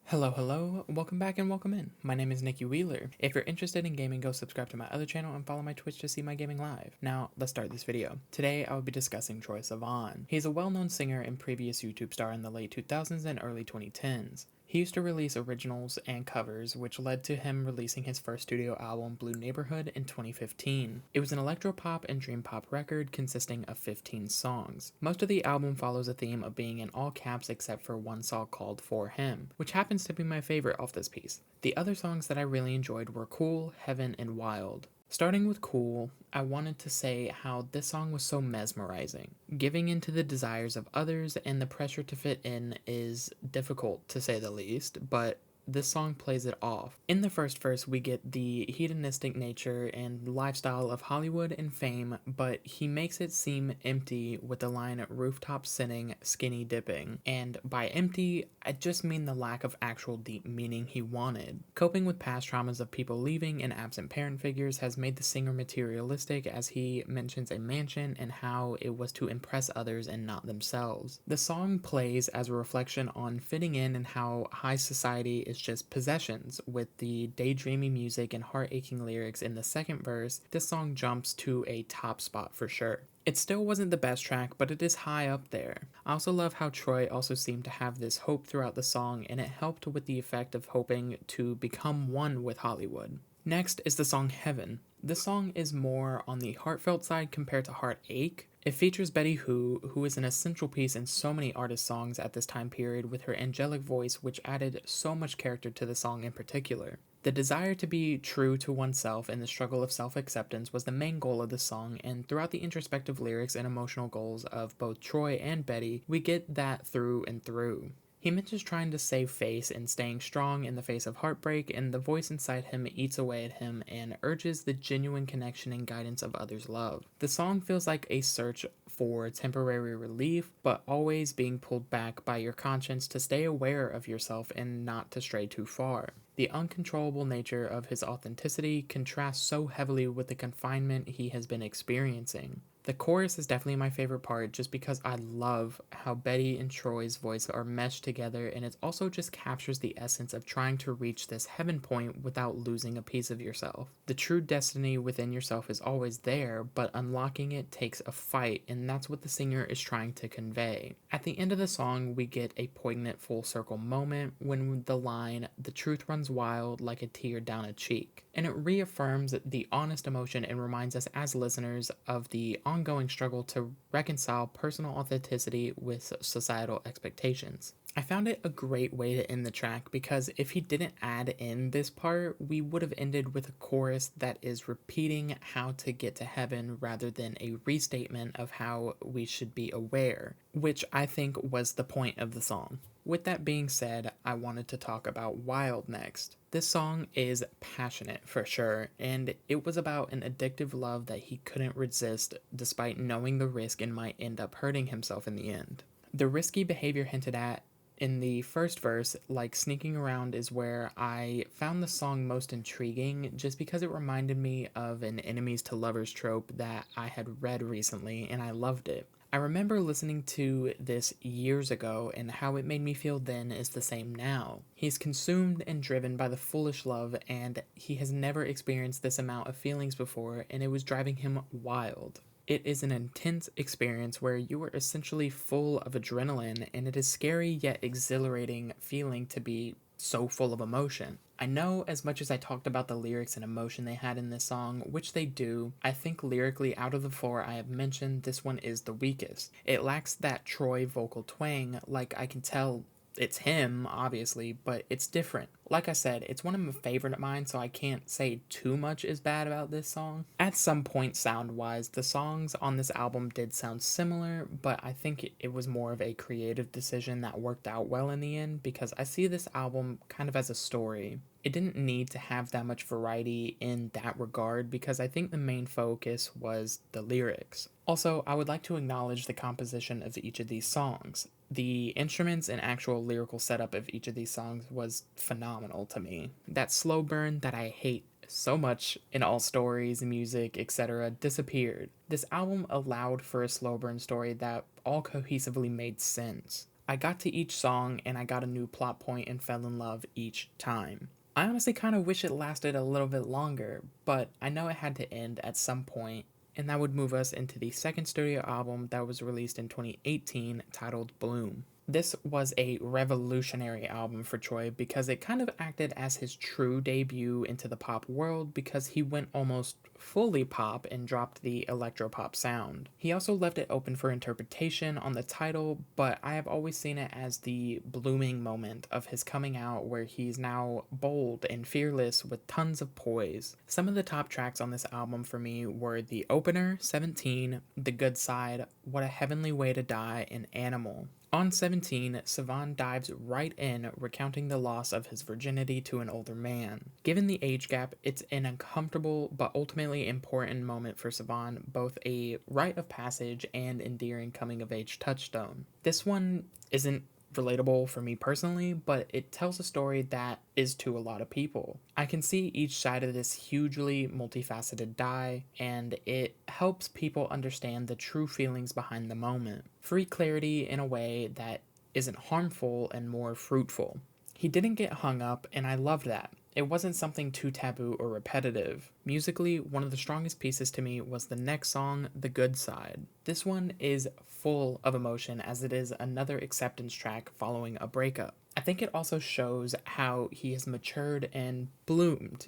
Hello, welcome back and welcome in. My name is NickyWheeler. If you're interested in gaming, go subscribe to my other channel and follow my Twitch to see my gaming live. Now, let's start this video. Today, I will be discussing Troye Sivan. He's a well-known singer and previous YouTube star in the late 2000s and early 2010s. He used to release originals and covers, which led to him releasing his first studio album, Blue Neighborhood, in 2015. It was an electropop and dream pop record consisting of 15 songs. Most of the album follows a theme of being in all caps except for one song called For Him, which happens to be my favorite off this piece. The other songs that I really enjoyed were Cool, Heaven, and Wild. Starting with Cool, I wanted to say how this song was so mesmerizing. Giving in to the desires of others and the pressure to fit in is difficult to say the least, but this song plays it off. In the first verse, we get the hedonistic nature and lifestyle of Hollywood and fame, but he makes it seem empty with the line rooftop sitting, skinny dipping. And by empty, I just mean the lack of actual deep meaning he wanted. Coping with past traumas of people leaving and absent parent figures has made the singer materialistic, as he mentions a mansion and how it was to impress others and not themselves. The song plays as a reflection on fitting in and how high society is just possessions. With the daydreamy music and heart-aching lyrics in the second verse, this song jumps to a top spot for sure. It still wasn't the best track, but it is high up there. I also love how Troye also seemed to have this hope throughout the song, and it helped with the effect of hoping to become one with Hollywood. Next is the song Heaven. This song is more on the heartfelt side compared to Heartache. It features Betty who is an essential piece in so many artist songs at this time period with her angelic voice, which added so much character to the song in particular. The desire to be true to oneself and the struggle of self-acceptance was the main goal of the song, and throughout the introspective lyrics and emotional goals of both Troye and Betty, we get that through and through. He mentions trying to save face and staying strong in the face of heartbreak, and the voice inside him eats away at him and urges the genuine connection and guidance of others' love. The song feels like a search for temporary relief, but always being pulled back by your conscience to stay aware of yourself and not to stray too far. The uncontrollable nature of his authenticity contrasts so heavily with the confinement he has been experiencing. The chorus is definitely my favorite part just because I love how Betty and Troye's voice are meshed together, and it also just captures the essence of trying to reach this heaven point without losing a piece of yourself. The true destiny within yourself is always there, but unlocking it takes a fight, and that's what the singer is trying to convey. At the end of the song, we get a poignant full circle moment when the line, "The truth runs wild like a tear down a cheek," and it reaffirms the honest emotion and reminds us as listeners of the ongoing struggle to reconcile personal authenticity with societal expectations. I found it a great way to end the track because if he didn't add in this part, we would have ended with a chorus that is repeating how to get to heaven rather than a restatement of how we should be aware, which I think was the point of the song. With that being said, I wanted to talk about Wild next. This song is passionate for sure, and it was about an addictive love that he couldn't resist despite knowing the risk and might end up hurting himself in the end. The risky behavior hinted at in the first verse, like sneaking around, is where I found the song most intriguing just because it reminded me of an enemies to lovers trope that I had read recently and I loved it. I remember listening to this years ago, and how it made me feel then is the same now. He's consumed and driven by the foolish love, and he has never experienced this amount of feelings before, and it was driving him wild. It is an intense experience where you are essentially full of adrenaline, and it is scary yet exhilarating feeling to be so full of emotion. I know as much as I talked about the lyrics and emotion they had in this song, which they do, I think lyrically out of the four I have mentioned, this one is the weakest. It lacks that Troye vocal twang, like I can tell it's him, obviously, but it's different. Like I said, it's one of my favorite of mine, so I can't say too much is bad about this song. At some point, sound-wise, the songs on this album did sound similar, but I think it was more of a creative decision that worked out well in the end, because I see this album kind of as a story. It didn't need to have that much variety in that regard, because I think the main focus was the lyrics. Also, I would like to acknowledge the composition of each of these songs. The instruments and actual lyrical setup of each of these songs was phenomenal to me. That slow burn that I hate so much in all stories, music, etc. disappeared. This album allowed for a slow burn story that all cohesively made sense. I got to each song and I got a new plot point and fell in love each time. I honestly kind of wish it lasted a little bit longer, but I know it had to end at some point, and that would move us into the second studio album that was released in 2018 titled Bloom. This was a revolutionary album for Troye because it kind of acted as his true debut into the pop world because he went almost fully pop and dropped the electropop sound. He also left it open for interpretation on the title, but I have always seen it as the blooming moment of his coming out where he's now bold and fearless with tons of poise. Some of the top tracks on this album for me were the opener, 17, The Good Side, What a Heavenly Way to Die, and Animal. On 17, Sivan dives right in, recounting the loss of his virginity to an older man. Given the age gap, it's an uncomfortable but ultimately important moment for Sivan, both a rite of passage and endearing coming-of-age touchstone. This one isn't relatable for me personally, but it tells a story that is to a lot of people. I can see each side of this hugely multifaceted die, and it helps people understand the true feelings behind the moment. Free clarity in a way that isn't harmful and more fruitful. He didn't get hung up, and I loved that. It wasn't something too taboo or repetitive. Musically, one of the strongest pieces to me was the next song, The Good Side. This one is full of emotion as it is another acceptance track following a breakup. I think it also shows how he has matured and bloomed,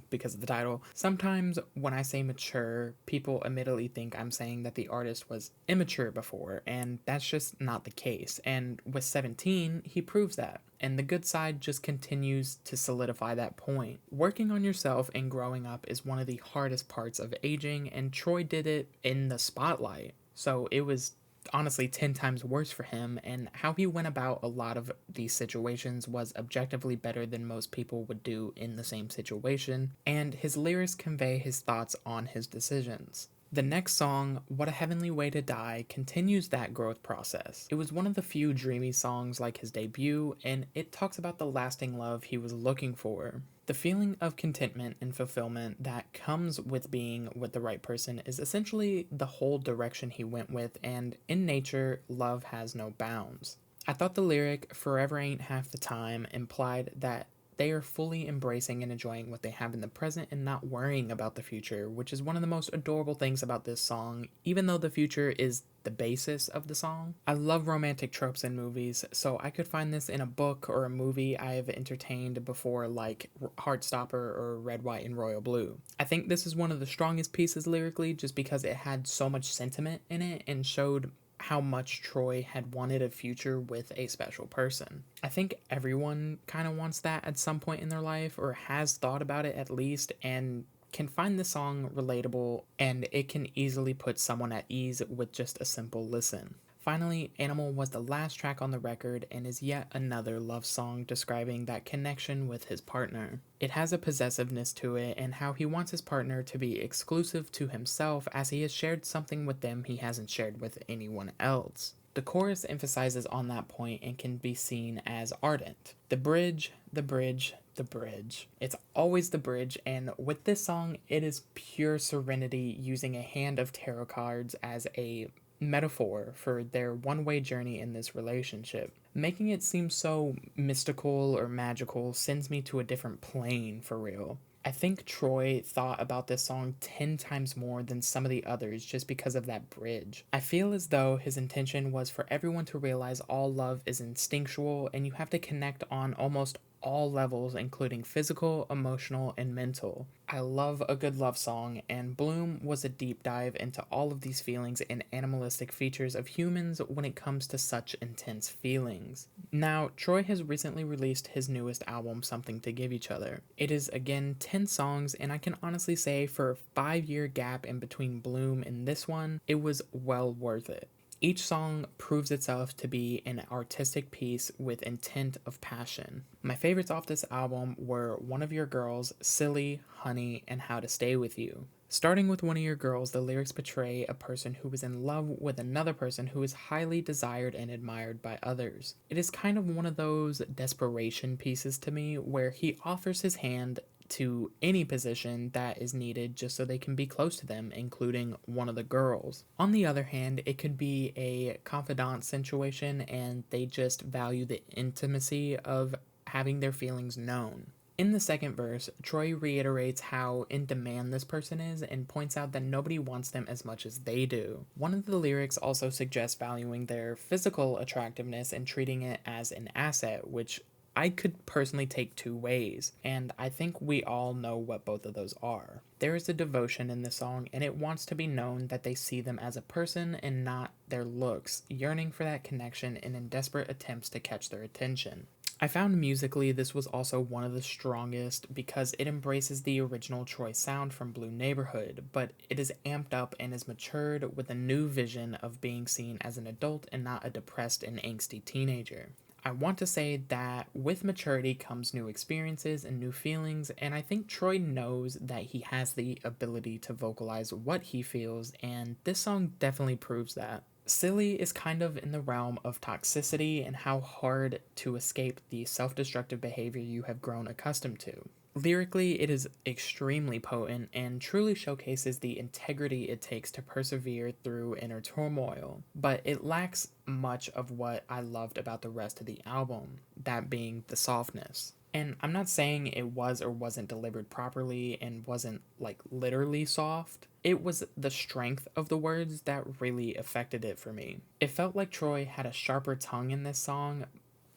because of the title. Sometimes when I say mature, people immediately think I'm saying that the artist was immature before, and that's just not the case. And with 17, he proves that. And The Good Side just continues to solidify that point. Working on yourself and growing up is one of the hardest parts of aging, and Troye did it in the spotlight. So it was honestly 10 times worse for him, and how he went about a lot of these situations was objectively better than most people would do in the same situation, and his lyrics convey his thoughts on his decisions. The next song, What a Heavenly Way to Die, continues that growth process. It was one of the few dreamy songs like his debut, and it talks about the lasting love he was looking for. The feeling of contentment and fulfillment that comes with being with the right person is essentially the whole direction he went with, and in nature, love has no bounds. I thought the lyric, Forever Ain't Half the Time, implied that they are fully embracing and enjoying what they have in the present and not worrying about the future, which is one of the most adorable things about this song, even though the future is the basis of the song. I love romantic tropes in movies, so I could find this in a book or a movie I have entertained before, like Heartstopper or Red, White, and Royal Blue. I think this is one of the strongest pieces lyrically just because it had so much sentiment in it and showed how much Troye had wanted a future with a special person. I think everyone kind of wants that at some point in their life, or has thought about it at least, and can find the song relatable, and it can easily put someone at ease with just a simple listen. Finally, Animal was the last track on the record and is yet another love song describing that connection with his partner. It has a possessiveness to it and how he wants his partner to be exclusive to himself as he has shared something with them he hasn't shared with anyone else. The chorus emphasizes on that point and can be seen as ardent. The bridge, the bridge, the bridge. It's always the bridge, and with this song, it is pure serenity using a hand of tarot cards as a metaphor for their one-way journey in this relationship. Making it seem so mystical or magical sends me to a different plane for real. I think Troye thought about this song 10 times more than some of the others just because of that bridge. I feel as though his intention was for everyone to realize all love is instinctual and you have to connect on almost all levels, including physical, emotional, and mental. I love a good love song, and Bloom was a deep dive into all of these feelings and animalistic features of humans when it comes to such intense feelings. Now, Troye has recently released his newest album, Something to Give Each Other. It is again 10 songs, and I can honestly say for a 5-year gap in between Bloom and this one, it was well worth it. Each song proves itself to be an artistic piece with intent of passion. My favorites off this album were One of Your Girls, Silly, Honey, and How to Stay With You. Starting with One of Your Girls, the lyrics portray a person who is in love with another person who is highly desired and admired by others. It is kind of one of those desperation pieces to me where he offers his hand to any position that is needed just so they can be close to them, including one of the girls. On the other hand, it could be a confidant situation and they just value the intimacy of having their feelings known. In the second verse, Troye reiterates how in demand this person is and points out that nobody wants them as much as they do. One of the lyrics also suggests valuing their physical attractiveness and treating it as an asset, which I could personally take two ways, and I think we all know what both of those are. There is a devotion in the song, and it wants to be known that they see them as a person and not their looks, yearning for that connection and in desperate attempts to catch their attention. I found musically this was also one of the strongest because it embraces the original Troye sound from Blue Neighborhood, but it is amped up and is matured with a new vision of being seen as an adult and not a depressed and angsty teenager. I want to say that with maturity comes new experiences and new feelings, and I think Troye knows that he has the ability to vocalize what he feels, and this song definitely proves that. Silly is kind of in the realm of toxicity and how hard to escape the self-destructive behavior you have grown accustomed to. Lyrically, it is extremely potent and truly showcases the integrity it takes to persevere through inner turmoil, but it lacks much of what I loved about the rest of the album, that being the softness. And I'm not saying it was or wasn't delivered properly and wasn't like literally soft. It was the strength of the words that really affected it for me. It felt like Troye had a sharper tongue in this song,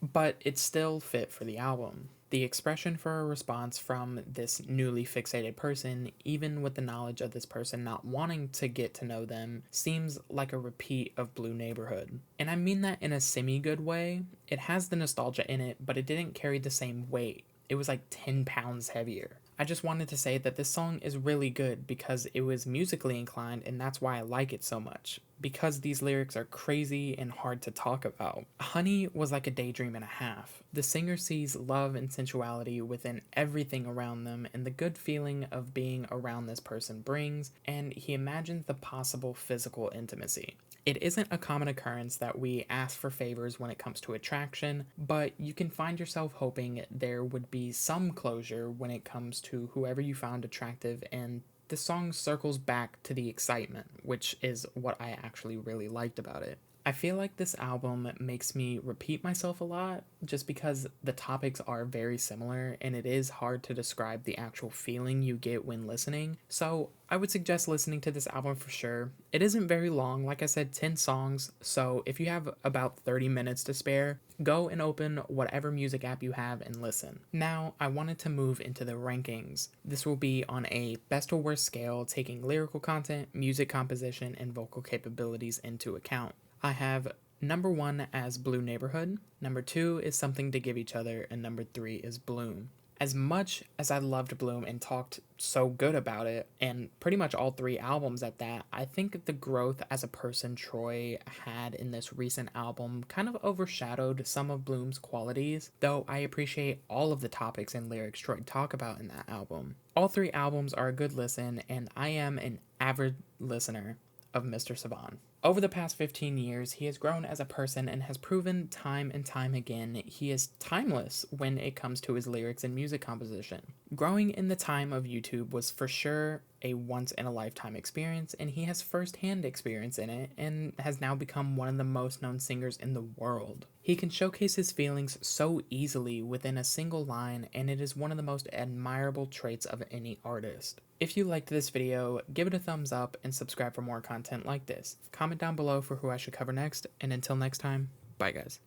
but it still fit for the album. The expression for a response from this newly fixated person, even with the knowledge of this person not wanting to get to know them, seems like a repeat of Blue Neighborhood. And I mean that in a semi-good way. It has the nostalgia in it, but it didn't carry the same weight. It was like 10 pounds heavier. I just wanted to say that this song is really good because it was musically inclined, and that's why I like it so much. Because these lyrics are crazy and hard to talk about. Honey was like a daydream and a half. The singer sees love and sensuality within everything around them and the good feeling of being around this person brings, and he imagines the possible physical intimacy. It isn't a common occurrence that we ask for favors when it comes to attraction, but you can find yourself hoping there would be some closure when it comes to whoever you found attractive, and the song circles back to the excitement, which is what I actually really liked about it. I feel like this album makes me repeat myself a lot just because the topics are very similar and it is hard to describe the actual feeling you get when listening. So I would suggest listening to this album for sure. It isn't very long, like I said, 10 songs, so if you have about 30 minutes to spare, go and open whatever music app you have and listen. Now, I wanted to move into the rankings. This will be on a best to worst scale, taking lyrical content, music composition, and vocal capabilities into account. I have number 1 as Blue Neighborhood, number 2 is Something to Give Each Other, and number 3 is Bloom. As much as I loved Bloom and talked so good about it, and pretty much all 3 albums at that, I think the growth as a person Troye had in this recent album kind of overshadowed some of Bloom's qualities, though I appreciate all of the topics and lyrics Troye talk about in that album. All 3 albums are a good listen, and I am an avid listener of Mr. Sivan. Over the past 15 years, he has grown as a person and has proven time and time again he is timeless when it comes to his lyrics and music composition. Growing in the time of YouTube was for sure a once-in-a-lifetime experience, and he has first-hand experience in it and has now become one of the most known singers in the world. He can showcase his feelings so easily within a single line, and it is one of the most admirable traits of any artist. If you liked this video, give it a thumbs up and subscribe for more content like this. Comment down below for who I should cover next, and until next time, bye guys.